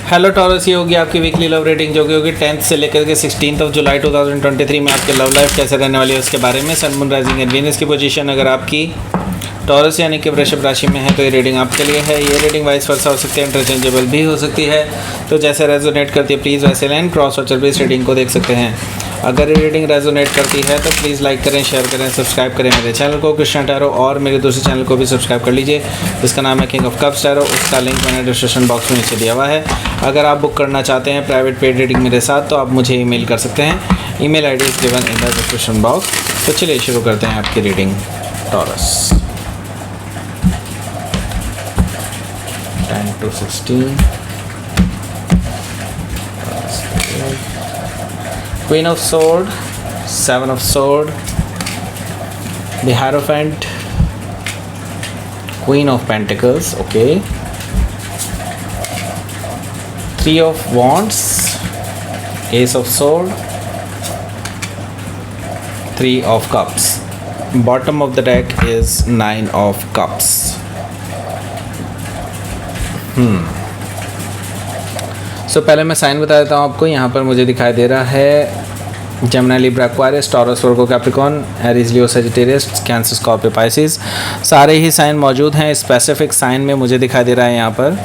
Hello taurus, ये होगी आपकी वीकली लव रेटिंग जो कि होगी 10th से लेकर के 16 जुलाई 2023 में आपके लव लाइफ कैसे रहने वाली है उसके बारे में। सन, मून, राइजिंग एंड वीनस की पोजीशन अगर आपकी टॉरस यानी कि वृषभ राशि में है तो ये रीडिंग आपके लिए है। ये रीडिंग वाइस वर्सा हो सकती है, इंटरचेंजेबल भी हो सकती है, तो जैसे रेजोनेट करती है प्लीज़ वैसे लाइन क्रॉस वॉचर भी इस रीडिंग को देख सकते हैं। अगर ये रीडिंग रेजोनेट करती है तो प्लीज़ लाइक करें, शेयर करें, सब्सक्राइब करें मेरे चैनल को कृष्णा टैरो, और मेरे दूसरे चैनल को भी सब्सक्राइब कर लीजिए जिसका नाम है किंग ऑफ कप्स टैरो। उसका लिंक मैंने डिस्क्रिप्शन बॉक्स में नीचे दिया हुआ है। अगर आप बुक करना चाहते हैं प्राइवेट पेड रीडिंग मेरे साथ तो आप मुझे ईमेल कर सकते हैं। Email ID is given in the description box. तो चलिए शुरू करते हैं आपकी reading taurus. 10 to 16, Queen of Sword, 7 of Sword, the Hierophant, Queen of Pentacles, okay, 3 of Wands, Ace of Sword, 3 of Cups. Bottom of the deck is 9 of Cups. सो पहले मैं sign बता देता हूँ आपको। यहाँ पर मुझे दिखाई दे रहा है जेमिनी, लिब्रा, एक्वारियस, टॉरस, वर्गो, कैप्रिकॉर्न, एरीज, लियो, सजिटेरियस, कैंसर, स्कॉर्पियो, पाइसिस, सारे ही साइन मौजूद हैं। स्पेसिफिक साइन में मुझे दिखाई दे रहा है यहाँ पर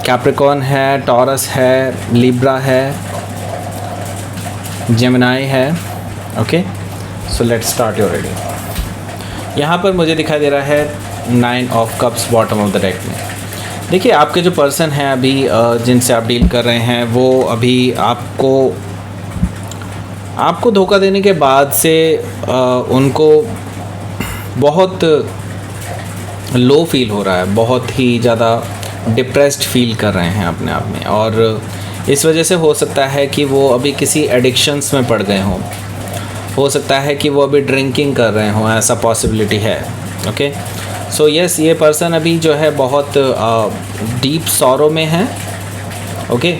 कैप्रिकॉर्न है, टॉरस है, लिब्रा है, जेमिनी है। Okay, so let's start your reading. यहाँ पर मुझे दिखाई दे रहा है 9 of cups bottom of the deck में। देखिए, आपके जो पर्सन हैं अभी जिनसे आप डील कर रहे हैं वो अभी आपको धोखा देने के बाद से उनको बहुत लो फील हो रहा है, बहुत ही ज़्यादा डिप्रेस्ड फील कर रहे हैं अपने आप में, और इस वजह से हो सकता है कि वो अभी किसी एडिक्शंस में पड़ गए हों, हो सकता है कि वो अभी ड्रिंकिंग कर रहे हों, ऐसा पॉसिबिलिटी है। ओके, सो यस, ये पर्सन अभी जो है बहुत डीप सॉरो में है। ओके,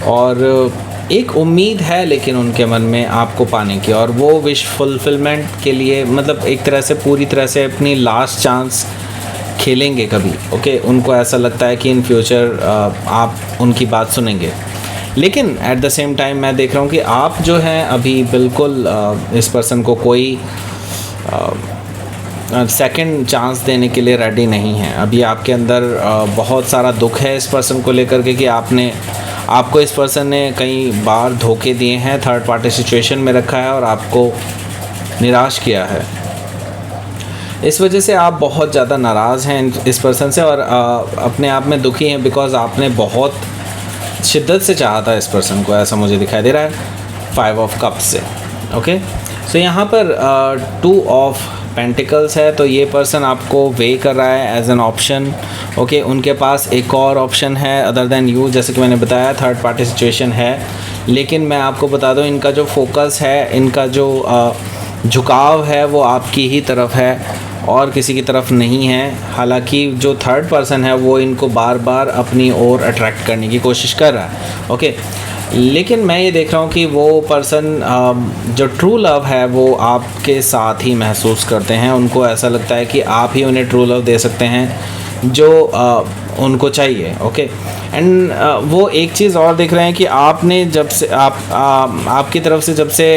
और एक उम्मीद है लेकिन उनके मन में आपको पाने की, और वो विश फुलफिलमेंट के लिए मतलब एक तरह से पूरी तरह से अपनी लास्ट चांस खेलेंगे कभी। ओके, उनको ऐसा लगता है कि इन फ्यूचर आप उनकी बात सुनेंगे, लेकिन एट द सेम टाइम मैं देख रहा हूँ कि आप जो हैं अभी बिल्कुल इस पर्सन को कोई सेकंड चांस देने के लिए रेडी नहीं है। अभी आपके अंदर बहुत सारा दुख है इस पर्सन को लेकर के कि आपको इस पर्सन ने कई बार धोखे दिए हैं, थर्ड पार्टी सिचुएशन में रखा है और आपको निराश किया है। इस वजह से आप बहुत ज़्यादा नाराज़ हैं इस पर्सन से, और अपने आप में दुखी हैं बिकॉज़ आपने बहुत शिद्दत से चाहा था इस पर्सन को, ऐसा मुझे दिखाई दे रहा है 5 ऑफ कप्स से। ओके, सो यहाँ पर 2 ऑफ पेंटिकल्स है, तो ये पर्सन आपको वे कर रहा है एज एन ऑप्शन। ओके, उनके पास एक और ऑप्शन है अदर देन यू, जैसे कि मैंने बताया थर्ड पार्टी सिचुएशन है, लेकिन मैं आपको बता दूं इनका जो फोकस है, इनका जो झुकाव है वो आपकी ही तरफ है और किसी की तरफ नहीं है। हालांकि जो थर्ड पर्सन है वो इनको बार बार अपनी ओर अट्रैक्ट करने की कोशिश कर रहा है। ओके, लेकिन मैं ये देख रहा हूँ कि वो पर्सन जो ट्रू लव है वो आपके साथ ही महसूस करते हैं। उनको ऐसा लगता है कि आप ही उन्हें ट्रू लव दे सकते हैं जो उनको चाहिए। ओके, एंड वो एक चीज़ और देख रहे हैं कि आपने जब से आपकी तरफ से जब से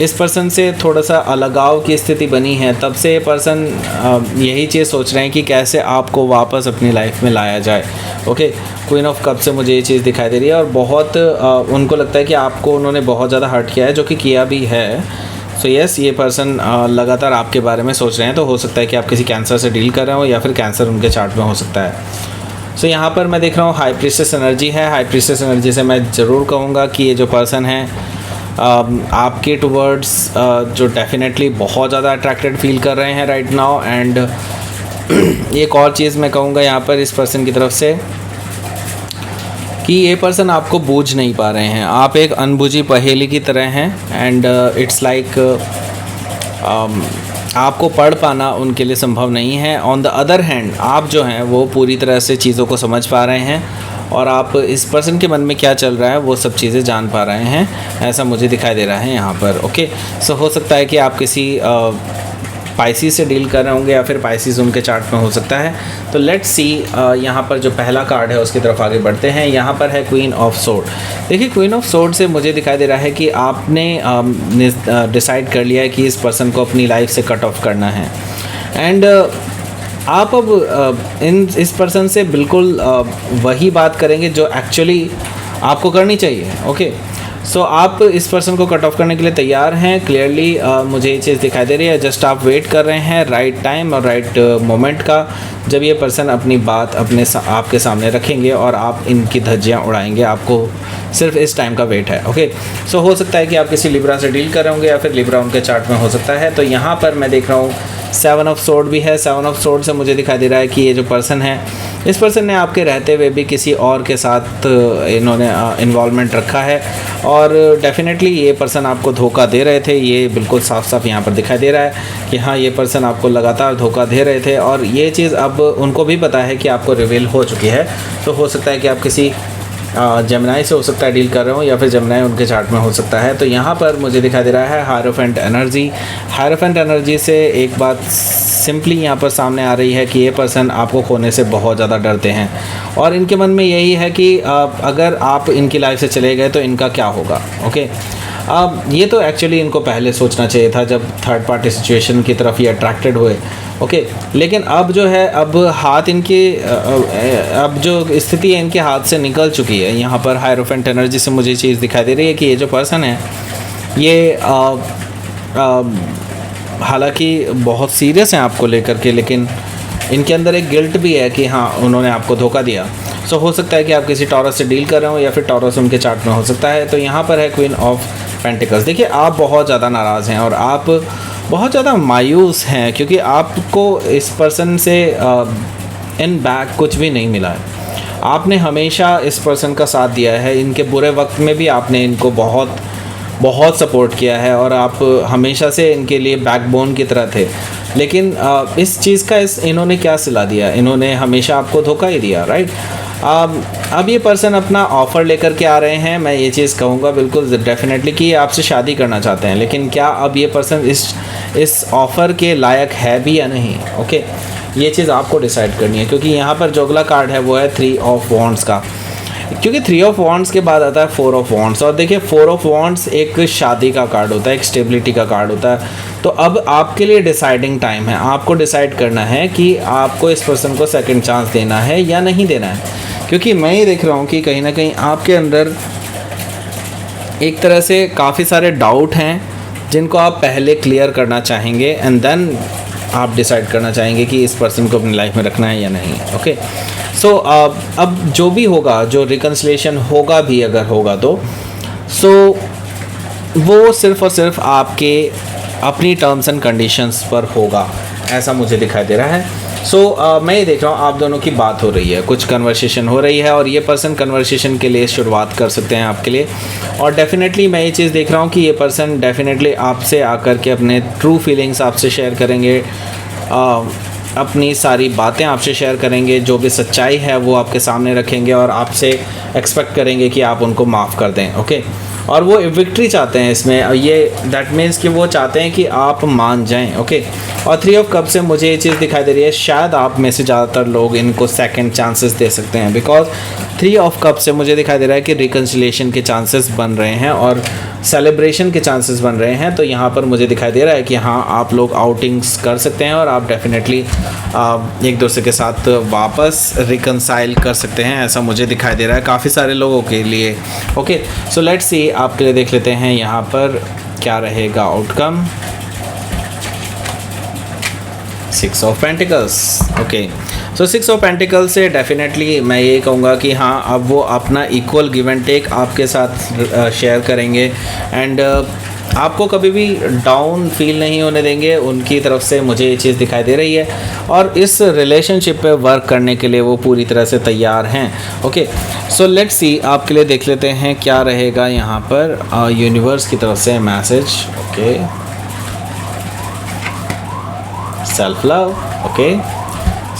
इस पर्सन से थोड़ा सा अलगाव की स्थिति बनी है, तब से ये पर्सन यही चीज़ सोच रहे हैं कि कैसे आपको वापस अपनी लाइफ में लाया जाए। ओके, क्वीन ऑफ कप से मुझे ये चीज़ दिखाई दे रही है, और बहुत उनको लगता है कि आपको उन्होंने बहुत ज़्यादा हर्ट किया है, जो कि किया भी है। सो यस, ये पर्सन लगातार आपके बारे में सोच रहे हैं, तो हो सकता है कि आप किसी कैंसर से डील कर रहे हो या फिर कैंसर उनके चार्ट में हो सकता है। सो यहाँ पर मैं देख रहा हूँ हाई प्रीस्टेस एनर्जी है। हाई प्रीस्टेस एनर्जी से मैं ज़रूर कहूँगा कि ये जो पर्सन है आपके टुवर्ड्स जो डेफिनेटली बहुत ज़्यादा अट्रैक्टेड फील कर रहे हैं राइट नाउ। एंड एक और चीज़ मैं कहूँगा यहाँ पर इस पर्सन की तरफ से कि ये पर्सन आपको बूझ नहीं पा रहे हैं, आप एक अनबुझी पहेली की तरह हैं। एंड इट्स लाइक आपको पढ़ पाना उनके लिए संभव नहीं है। ऑन द अदर हैंड आप जो हैं वो पूरी तरह से चीज़ों को समझ पा रहे हैं, और आप इस पर्सन के मन में क्या चल रहा है वो सब चीज़ें जान पा रहे हैं, ऐसा मुझे दिखाई दे रहा है यहाँ पर। ओके, सो हो सकता है कि आप किसी पाइसिस से डील कर रहे होंगे या फिर पाइसिस उनके चार्ट में हो सकता है। तो लेट्स सी यहाँ पर जो पहला कार्ड है उसकी तरफ आगे बढ़ते हैं। यहाँ पर है क्वीन ऑफ सोर्ड। देखिए क्वीन ऑफ सोर्ड से मुझे दिखाई दे रहा है कि आपने डिसाइड कर लिया है कि इस पर्सन को अपनी लाइफ से कट ऑफ करना है एंड आप अब इस पर्सन से बिल्कुल वही बात करेंगे जो एक्चुअली आपको करनी चाहिए। ओके, सो आप इस पर्सन को कट ऑफ करने के लिए तैयार हैं। क्लियरली मुझे ये चीज़ दिखाई दे रही है। जस्ट आप वेट कर रहे हैं राइट टाइम और राइट मोमेंट का, जब ये पर्सन अपनी बात आपके सामने रखेंगे और आप इनकी धज्जियाँ उड़ाएंगे। आपको सिर्फ इस टाइम का वेट है। ओके, सो हो सकता है कि आप किसी लिब्रा से डील कर रहे होंगे या फिर लिब्रा उनके चार्ट में हो सकता है। तो यहाँ पर मैं देख रहा हूँ 7 ऑफ सोर्ड भी है। 7 ऑफ सोर्ड से मुझे दिखाई दे रहा है कि ये जो पर्सन है, इस पर्सन ने आपके रहते हुए भी किसी और के साथ इन्होंने इन्वॉल्वमेंट रखा है और डेफिनेटली ये पर्सन आपको धोखा दे रहे थे। ये बिल्कुल साफ साफ यहाँ पर दिखाई दे रहा है कि हाँ, ये पर्सन आपको लगातार धोखा दे रहे थे और ये चीज़ अब उनको भी पता है कि आपको रिवील हो चुकी है। तो हो सकता है कि आप किसी जेमिनाई से हो सकता है डील कर रहे हो या फिर जेमिनाई उनके चार्ट में हो सकता है। तो यहाँ पर मुझे दिखाई दे रहा है हायरोफेंट एनर्जी। हायरोफेंट एनर्जी से एक बात सिंपली यहाँ पर सामने आ रही है कि ये पर्सन आपको खोने से बहुत ज़्यादा डरते हैं और इनके मन में यही है कि अगर आप इनकी लाइफ से चले गए तो इनका क्या होगा। ओके, अब ये तो एक्चुअली इनको पहले सोचना चाहिए था जब थर्ड पार्टी सिचुएशन की तरफ ये अट्रैक्टेड हुए। ओके, लेकिन अब जो है अब हाथ इनके अब जो स्थिति है इनके हाथ से निकल चुकी है। यहाँ पर हायरोफेंट एनर्जी से मुझे चीज़ दिखाई दे रही है कि ये जो पर्सन है ये हालांकि बहुत सीरियस हैं आपको लेकर के, लेकिन इनके अंदर एक गिल्ट भी है कि हाँ, उन्होंने आपको धोखा दिया। सो हो सकता है कि आप किसी टॉरस से डील कर रहे हो या फिर टॉरस उनके चार्ट में हो सकता है। तो यहाँ पर है क्वीन ऑफ पेंटिकल्स। देखिए आप बहुत ज़्यादा नाराज़ हैं और आप बहुत ज़्यादा मायूस हैं क्योंकि आपको इस पर्सन से इन बैक कुछ भी नहीं मिला है। आपने हमेशा इस पर्सन का साथ दिया है, इनके बुरे वक्त में भी आपने इनको बहुत बहुत सपोर्ट किया है और आप हमेशा से इनके लिए बैकबोन की तरह थे। लेकिन इस चीज़ का इन्होंने क्या सिला दिया? इन्होंने हमेशा आपको धोखा ही दिया, राइट। अब ये पर्सन अपना ऑफ़र लेकर के आ रहे हैं। मैं ये चीज़ कहूँगा बिल्कुल डेफिनेटली कि ये आपसे शादी करना चाहते हैं, लेकिन क्या अब ये पर्सन इस ऑफ़र के लायक है भी या नहीं? ओके, ये चीज़ आपको डिसाइड करनी है क्योंकि यहाँ पर जो अगला कार्ड है वो है 3 ऑफ वॉन्ड्स का, क्योंकि 3 ऑफ वॉन्ड्स के बाद आता है 4 ऑफ वॉन्ड्स। और देखिए 4 ऑफ वॉन्ड्स एक शादी का कार्ड होता है, एक स्टेबिलिटी का कार्ड होता है। तो अब आपके लिए डिसाइडिंग टाइम है। आपको डिसाइड करना है कि आपको इस पर्सन को सेकंड चांस देना है या नहीं देना है, क्योंकि मैं ये देख रहा हूँ कि कहीं ना कहीं आपके अंदर एक तरह से काफ़ी सारे डाउट हैं जिनको आप पहले क्लियर करना चाहेंगे एंड देन आप डिसाइड करना चाहेंगे कि इस पर्सन को अपनी लाइफ में रखना है या नहीं। ओके, सो अब जो भी होगा, जो रिकन्सिलेशन होगा भी अगर होगा तो वो सिर्फ़ और सिर्फ आपके अपनी टर्म्स एंड कंडीशंस पर होगा, ऐसा मुझे दिखाई दे रहा है। मैं ये देख रहा हूँ आप दोनों की बात हो रही है, कुछ कन्वर्सेशन हो रही है और ये पर्सन कन्वर्सेशन के लिए शुरुआत कर सकते हैं आपके लिए। और डेफिनेटली मैं ये चीज़ देख रहा हूँ कि ये पर्सन डेफिनेटली आपसे आकर के अपने ट्रू फीलिंग्स आपसे शेयर करेंगे, अपनी सारी बातें आपसे शेयर करेंगे, जो भी सच्चाई है वो आपके सामने रखेंगे और आपसे एक्सपेक्ट करेंगे कि आप उनको माफ़ कर दें। ओके, और वो विक्ट्री चाहते हैं इसमें, ये दैट मीन्स कि वो चाहते हैं कि आप मान जाएं। ओके, और 3 ऑफ कप से मुझे ये चीज़ दिखाई दे रही है, शायद आप में से ज़्यादातर लोग इनको सेकंड चांसेस दे सकते हैं, बिकॉज 3 ऑफ कप से मुझे दिखाई दे रहा है कि रिकन्सिलेशन के चांसेस बन रहे हैं और सेलिब्रेशन के चांसेस बन रहे हैं। तो यहाँ पर मुझे दिखाई दे रहा है कि हाँ, आप लोग आउटिंग्स कर सकते हैं और आप डेफिनेटली एक दूसरे के साथ वापस रिकन्साइल कर सकते हैं, ऐसा मुझे दिखाई दे रहा है काफ़ी सारे लोगों के लिए। ओके, सो लेट्स सी, आपके लिए देख लेते हैं यहाँ पर क्या रहेगा outcome. 6 of pentacles. Okay, so 6 of pentacles से डेफिनेटली मैं ये कहूँगा कि हाँ, अब वो अपना इक्वल गिव एंड टेक आपके साथ शेयर करेंगे एंड आपको कभी भी डाउन फील नहीं होने देंगे उनकी तरफ से, मुझे ये चीज़ दिखाई दे रही है। और इस रिलेशनशिप पे वर्क करने के लिए वो पूरी तरह से तैयार हैं। ओके, सो लेट्स सी, आपके लिए देख लेते हैं क्या रहेगा यहाँ पर यूनिवर्स की तरफ से message. Okay, self love. Okay,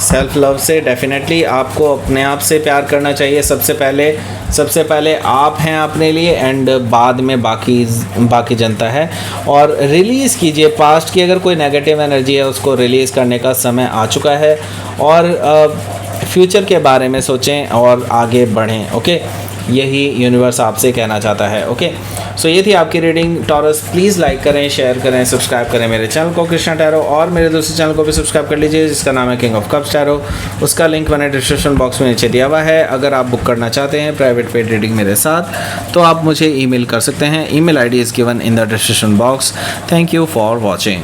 self love से डेफिनेटली आपको अपने आप से प्यार करना चाहिए। सबसे पहले आप हैं अपने लिए, एंड बाद में बाकी जनता है। और रिलीज़ कीजिए पास्ट की अगर कोई नेगेटिव एनर्जी है, उसको रिलीज़ करने का समय आ चुका है। और फ्यूचर के बारे में सोचें और आगे बढ़ें। ओके, यही यूनिवर्स आपसे कहना चाहता है। ओके, सो ये थी आपकी रीडिंग टॉरस। प्लीज़ लाइक करें, शेयर करें, सब्सक्राइब करें मेरे चैनल को कृष्णा टैरो, और मेरे दूसरे चैनल को भी सब्सक्राइब कर लीजिए जिसका नाम है किंग ऑफ कप्स टैरो। उसका लिंक मैंने डिस्क्रिप्शन बॉक्स में नीचे दिया हुआ है। अगर आप बुक करना चाहते हैं प्राइवेट पेड रीडिंग मेरे साथ, तो आप मुझे ईमेल कर सकते हैं। Email ID is given in the description box. Thank you for watching.